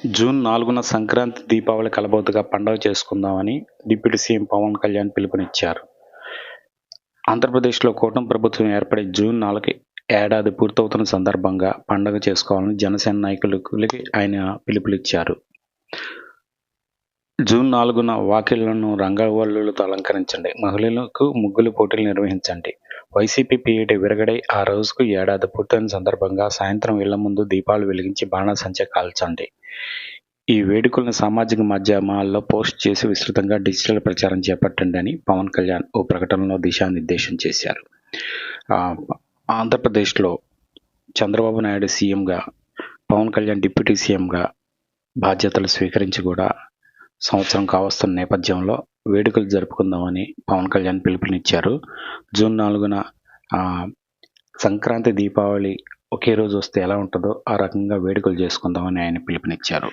June 4న Sankranti, Deepavali కలబోతగా పండగ చేసుకుందామని deputy CM Pawan Kalyan పిలుపునిచ్చారు. ఆంధ్రప్రదేశ్లో కూటమి ప్రభుత్వం ఏర్పడి జూన్ 4కి ఏడాది పూర్తవుతున్న సందర్భంగా పండగ చేసుకోవాలని జనసేన నాయకులకి ఆయన పిలుపునిచ్చారు. జూన్ 4న వాకిళ్లను రంగవల్లులతో అలంకరించండి, మహిళలకు ముగ్గుల పోటీలు నిర్వహించండి. వైసీపీ పీఈటీ విరగడై ఆ రోజుకు ఏడాది పూర్తయిన సందర్భంగా సాయంత్రం ఇళ్ల ముందు దీపాలు వెలిగించి బాణాసంచా కాల్చండి. ఈ వేడుకలను సామాజిక మాధ్యమాల్లో పోస్ట్ చేసి విస్తృతంగా డిజిటల్ ప్రచారం చేపట్టండి అని పవన్ కళ్యాణ్ ఓ ప్రకటనలో దిశానిర్దేశం చేశారు. ఆంధ్రప్రదేశ్లో చంద్రబాబు నాయుడు సీఎంగా, పవన్ కళ్యాణ్ డిప్యూటీ సీఎంగా బాధ్యతలు స్వీకరించి కూడా సంవత్సరం కావస్తున్న నేపథ్యంలో వేడుకలు జరుపుకుందామని పవన్ కళ్యాణ్ పిలుపునిచ్చారు. జూన్ 4న సంక్రాంతి, దీపావళి ఒకే రోజు వస్తే ఎలా ఉంటుందో ఆ రకంగా వేడుకలు చేసుకుందామని ఆయన పిలుపునిచ్చారు.